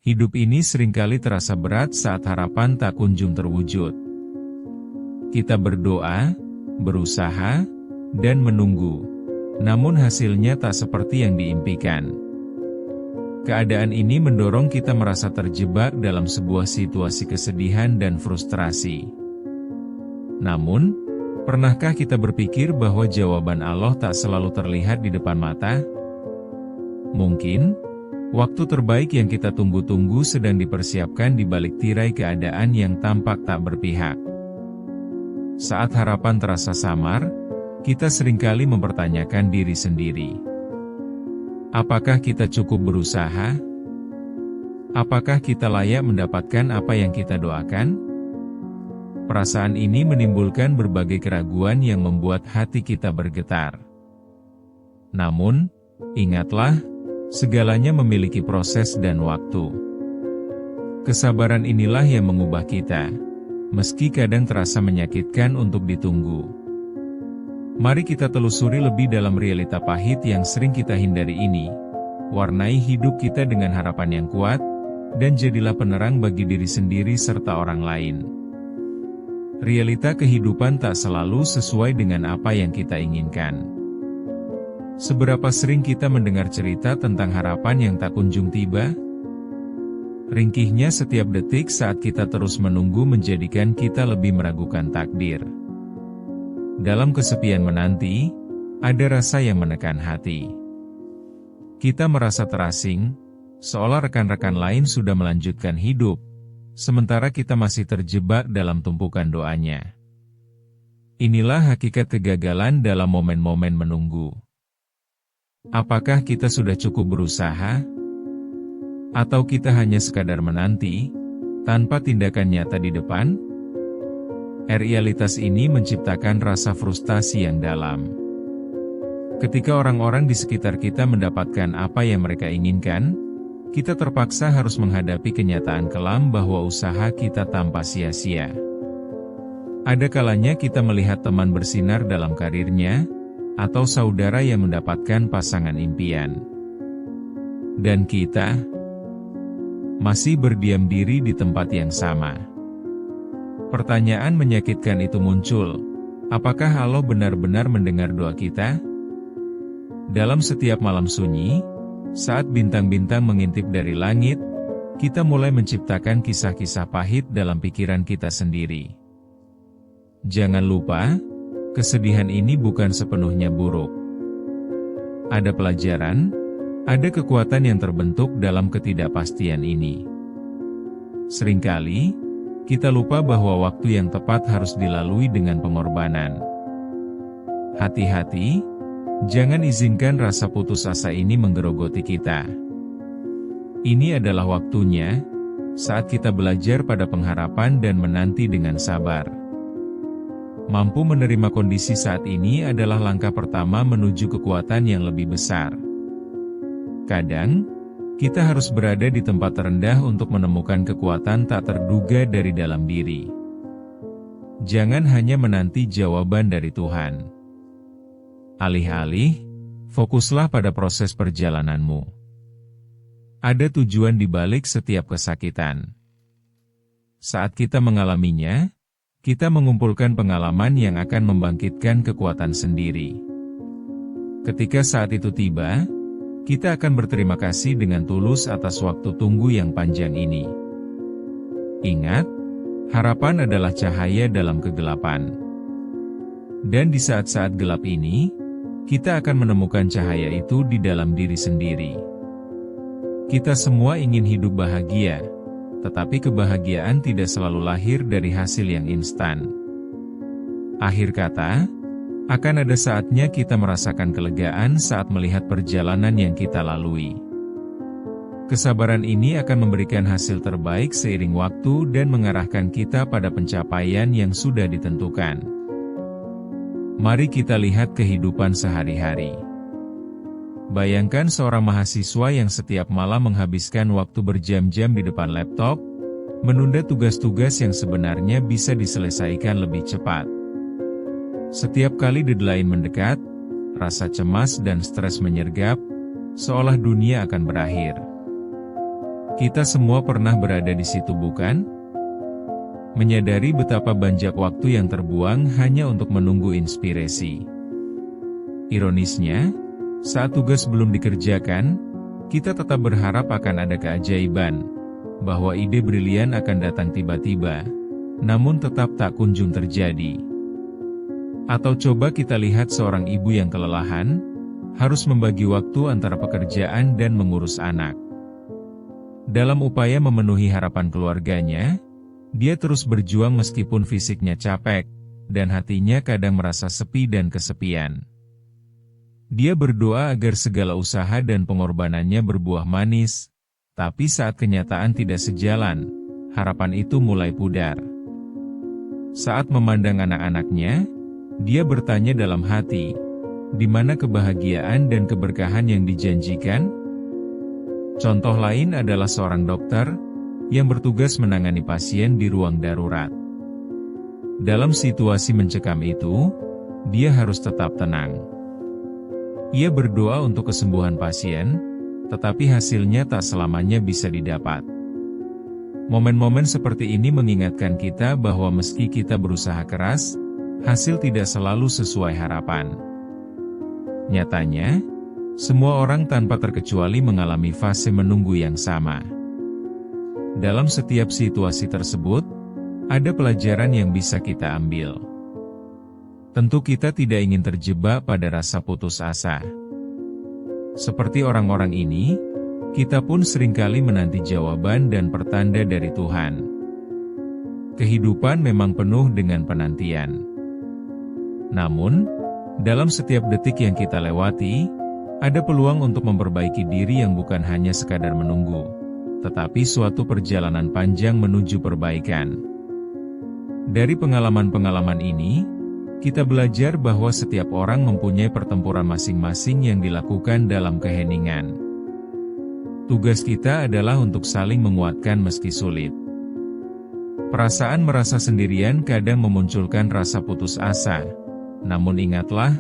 Hidup ini seringkali terasa berat saat harapan tak kunjung terwujud. Kita berdoa, berusaha, dan menunggu. Namun hasilnya tak seperti yang diimpikan. Keadaan ini mendorong kita merasa terjebak dalam sebuah situasi kesedihan dan frustrasi. Namun, pernahkah kita berpikir bahwa jawaban Allah tak selalu terlihat di depan mata? Mungkin, waktu terbaik yang kita tunggu-tunggu sedang dipersiapkan di balik tirai keadaan yang tampak tak berpihak. Saat harapan terasa samar, kita seringkali mempertanyakan diri sendiri. Apakah kita cukup berusaha? Apakah kita layak mendapatkan apa yang kita doakan? Perasaan ini menimbulkan berbagai keraguan yang membuat hati kita bergetar. Namun, ingatlah, segalanya memiliki proses dan waktu. Kesabaran inilah yang mengubah kita, meski kadang terasa menyakitkan untuk ditunggu. Mari kita telusuri lebih dalam realita pahit yang sering kita hindari ini. Warnai hidup kita dengan harapan yang kuat, dan jadilah penerang bagi diri sendiri serta orang lain. Realita kehidupan tak selalu sesuai dengan apa yang kita inginkan. Seberapa sering kita mendengar cerita tentang harapan yang tak kunjung tiba? Ringkihnya setiap detik saat kita terus menunggu menjadikan kita lebih meragukan takdir. Dalam kesepian menanti, ada rasa yang menekan hati. Kita merasa terasing, seolah rekan-rekan lain sudah melanjutkan hidup, sementara kita masih terjebak dalam tumpukan doanya. Inilah hakikat kegagalan dalam momen-momen menunggu. Apakah kita sudah cukup berusaha? Atau kita hanya sekadar menanti, tanpa tindakan nyata di depan? Realitas ini menciptakan rasa frustasi yang dalam. Ketika orang-orang di sekitar kita mendapatkan apa yang mereka inginkan, kita terpaksa harus menghadapi kenyataan kelam bahwa usaha kita tanpa sia-sia. Ada kalanya kita melihat teman bersinar dalam karirnya, atau saudara yang mendapatkan pasangan impian. Dan kita masih berdiam diri di tempat yang sama. Pertanyaan menyakitkan itu muncul, apakah Allah benar-benar mendengar doa kita? Dalam setiap malam sunyi, saat bintang-bintang mengintip dari langit, kita mulai menciptakan kisah-kisah pahit dalam pikiran kita sendiri. Jangan lupa, kesedihan ini bukan sepenuhnya buruk. Ada pelajaran, ada kekuatan yang terbentuk dalam ketidakpastian ini. Seringkali, kita lupa bahwa waktu yang tepat harus dilalui dengan pengorbanan. Hati-hati, jangan izinkan rasa putus asa ini menggerogoti kita. Ini adalah waktunya, saat kita belajar pada pengharapan dan menanti dengan sabar. Mampu menerima kondisi saat ini adalah langkah pertama menuju kekuatan yang lebih besar. Kadang, kita harus berada di tempat terendah untuk menemukan kekuatan tak terduga dari dalam diri. Jangan hanya menanti jawaban dari Tuhan. Alih-alih, fokuslah pada proses perjalananmu. Ada tujuan di balik setiap kesakitan. Saat kita mengalaminya, kita mengumpulkan pengalaman yang akan membangkitkan kekuatan sendiri. Ketika saat itu tiba, kita akan berterima kasih dengan tulus atas waktu tunggu yang panjang ini. Ingat, harapan adalah cahaya dalam kegelapan. Dan di saat-saat gelap ini, kita akan menemukan cahaya itu di dalam diri sendiri. Kita semua ingin hidup bahagia, tetapi kebahagiaan tidak selalu lahir dari hasil yang instan. Akhir kata, akan ada saatnya kita merasakan kelegaan saat melihat perjalanan yang kita lalui. Kesabaran ini akan memberikan hasil terbaik seiring waktu dan mengarahkan kita pada pencapaian yang sudah ditentukan. Mari kita lihat kehidupan sehari-hari. Bayangkan seorang mahasiswa yang setiap malam menghabiskan waktu berjam-jam di depan laptop, menunda tugas-tugas yang sebenarnya bisa diselesaikan lebih cepat. Setiap kali deadline mendekat, rasa cemas dan stres menyergap, seolah dunia akan berakhir. Kita semua pernah berada di situ, bukan? Menyadari betapa banyak waktu yang terbuang hanya untuk menunggu inspirasi. Ironisnya, saat tugas belum dikerjakan, kita tetap berharap akan ada keajaiban, bahwa ide brilian akan datang tiba-tiba, namun tetap tak kunjung terjadi. Atau coba kita lihat seorang ibu yang kelelahan, harus membagi waktu antara pekerjaan dan mengurus anak. Dalam upaya memenuhi harapan keluarganya, dia terus berjuang meskipun fisiknya capek, dan hatinya kadang merasa sepi dan kesepian. Dia berdoa agar segala usaha dan pengorbanannya berbuah manis, tapi saat kenyataan tidak sejalan, harapan itu mulai pudar. Saat memandang anak-anaknya, dia bertanya dalam hati, di mana kebahagiaan dan keberkahan yang dijanjikan? Contoh lain adalah seorang dokter yang bertugas menangani pasien di ruang darurat. Dalam situasi mencekam itu, dia harus tetap tenang. Ia berdoa untuk kesembuhan pasien, tetapi hasilnya tak selamanya bisa didapat. Momen-momen seperti ini mengingatkan kita bahwa meski kita berusaha keras, hasil tidak selalu sesuai harapan. Nyatanya, semua orang tanpa terkecuali mengalami fase menunggu yang sama. Dalam setiap situasi tersebut, ada pelajaran yang bisa kita ambil. Tentu kita tidak ingin terjebak pada rasa putus asa. Seperti orang-orang ini, kita pun seringkali menanti jawaban dan pertanda dari Tuhan. Kehidupan memang penuh dengan penantian. Namun, dalam setiap detik yang kita lewati, ada peluang untuk memperbaiki diri yang bukan hanya sekadar menunggu, tetapi suatu perjalanan panjang menuju perbaikan. Dari pengalaman-pengalaman ini, kita belajar bahwa setiap orang mempunyai pertempuran masing-masing yang dilakukan dalam keheningan. Tugas kita adalah untuk saling menguatkan meski sulit. Perasaan merasa sendirian kadang memunculkan rasa putus asa, namun ingatlah,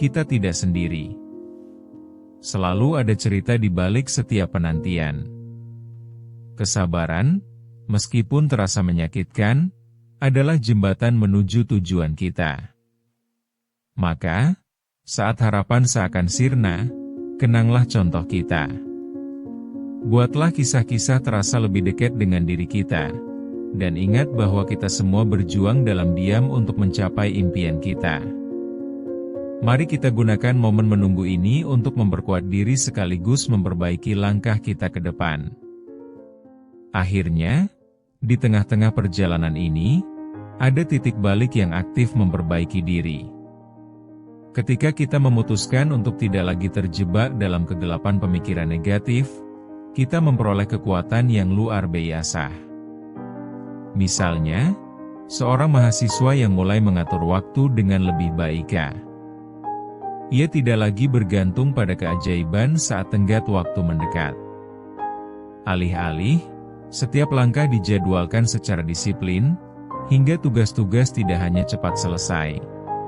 kita tidak sendiri. Selalu ada cerita di balik setiap penantian. Kesabaran, meskipun terasa menyakitkan, adalah jembatan menuju tujuan kita. Maka, saat harapan seakan sirna, kenanglah contoh kita. Buatlah kisah-kisah terasa lebih dekat dengan diri kita, dan ingat bahwa kita semua berjuang dalam diam untuk mencapai impian kita. Mari kita gunakan momen menunggu ini untuk memperkuat diri sekaligus memperbaiki langkah kita ke depan. Akhirnya, di tengah-tengah perjalanan ini, ada titik balik yang aktif memperbaiki diri. Ketika kita memutuskan untuk tidak lagi terjebak dalam kegelapan pemikiran negatif, kita memperoleh kekuatan yang luar biasa. Misalnya, seorang mahasiswa yang mulai mengatur waktu dengan lebih baik. Ia tidak lagi bergantung pada keajaiban saat tenggat waktu mendekat. Alih-alih, setiap langkah dijadwalkan secara disiplin, hingga tugas-tugas tidak hanya cepat selesai,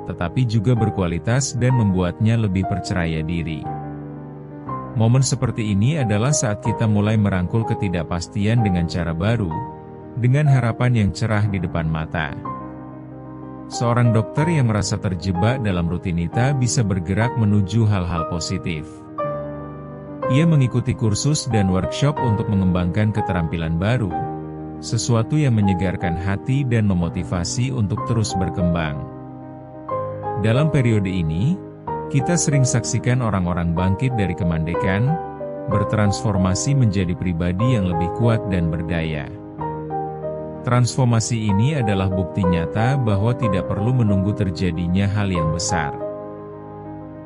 tetapi juga berkualitas dan membuatnya lebih percaya diri. Momen seperti ini adalah saat kita mulai merangkul ketidakpastian dengan cara baru, dengan harapan yang cerah di depan mata. Seorang dokter yang merasa terjebak dalam rutinitas bisa bergerak menuju hal-hal positif. Ia mengikuti kursus dan workshop untuk mengembangkan keterampilan baru, sesuatu yang menyegarkan hati dan memotivasi untuk terus berkembang. Dalam periode ini, kita sering saksikan orang-orang bangkit dari kemandekan, bertransformasi menjadi pribadi yang lebih kuat dan berdaya. Transformasi ini adalah bukti nyata bahwa tidak perlu menunggu terjadinya hal yang besar.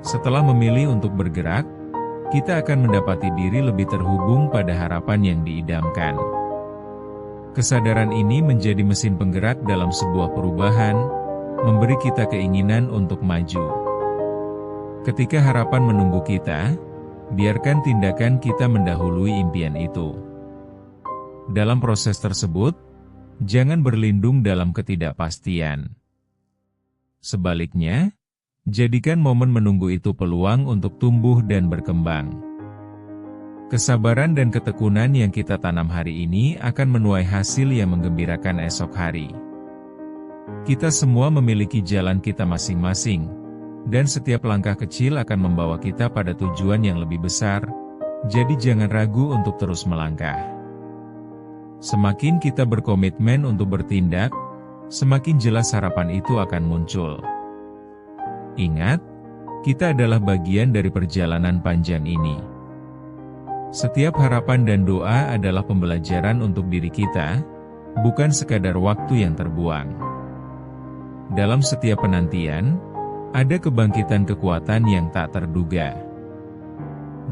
Setelah memilih untuk bergerak, kita akan mendapati diri lebih terhubung pada harapan yang diidamkan. Kesadaran ini menjadi mesin penggerak dalam sebuah perubahan, memberi kita keinginan untuk maju. Ketika harapan menunggu kita, biarkan tindakan kita mendahului impian itu. Dalam proses tersebut, jangan berlindung dalam ketidakpastian. Sebaliknya, jadikan momen menunggu itu peluang untuk tumbuh dan berkembang. Kesabaran dan ketekunan yang kita tanam hari ini akan menuai hasil yang menggembirakan esok hari. Kita semua memiliki jalan kita masing-masing, dan setiap langkah kecil akan membawa kita pada tujuan yang lebih besar, jadi jangan ragu untuk terus melangkah. Semakin kita berkomitmen untuk bertindak, semakin jelas harapan itu akan muncul. Ingat, kita adalah bagian dari perjalanan panjang ini. Setiap harapan dan doa adalah pembelajaran untuk diri kita, bukan sekadar waktu yang terbuang. Dalam setiap penantian, ada kebangkitan kekuatan yang tak terduga.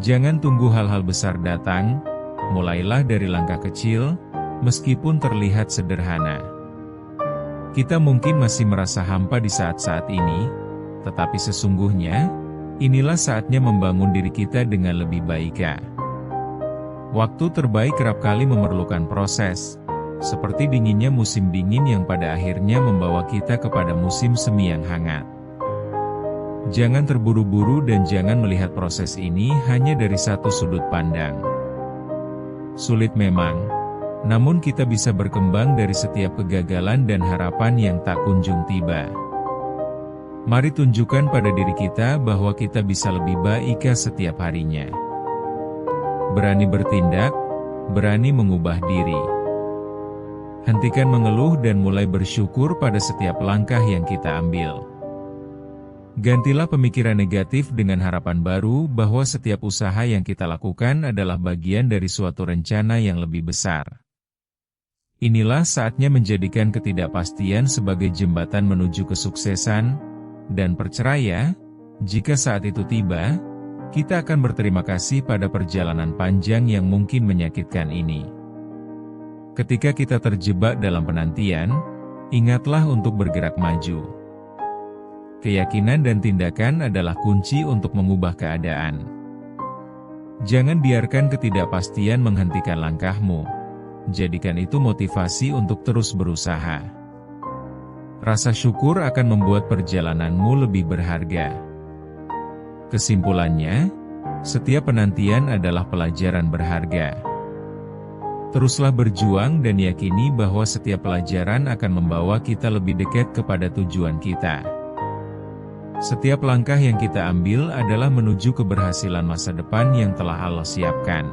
Jangan tunggu hal-hal besar datang, mulailah dari langkah kecil, meskipun terlihat sederhana. Kita mungkin masih merasa hampa di saat-saat ini, tetapi sesungguhnya, inilah saatnya membangun diri kita dengan lebih baik. Waktu terbaik kerap kali memerlukan proses, seperti dinginnya musim dingin yang pada akhirnya membawa kita kepada musim semi yang hangat. Jangan terburu-buru dan jangan melihat proses ini hanya dari satu sudut pandang. Sulit memang, namun kita bisa berkembang dari setiap kegagalan dan harapan yang tak kunjung tiba. Mari tunjukkan pada diri kita bahwa kita bisa lebih baik setiap harinya. Berani bertindak, berani mengubah diri. Hentikan mengeluh dan mulai bersyukur pada setiap langkah yang kita ambil. Gantilah pemikiran negatif dengan harapan baru bahwa setiap usaha yang kita lakukan adalah bagian dari suatu rencana yang lebih besar. Inilah saatnya menjadikan ketidakpastian sebagai jembatan menuju kesuksesan, dan percaya, jika saat itu tiba, kita akan berterima kasih pada perjalanan panjang yang mungkin menyakitkan ini. Ketika kita terjebak dalam penantian, ingatlah untuk bergerak maju. Keyakinan dan tindakan adalah kunci untuk mengubah keadaan. Jangan biarkan ketidakpastian menghentikan langkahmu. Jadikan itu motivasi untuk terus berusaha. Rasa syukur akan membuat perjalananmu lebih berharga. Kesimpulannya, setiap penantian adalah pelajaran berharga. Teruslah berjuang dan yakini bahwa setiap pelajaran akan membawa kita lebih dekat kepada tujuan kita. Setiap langkah yang kita ambil adalah menuju keberhasilan masa depan yang telah Allah siapkan.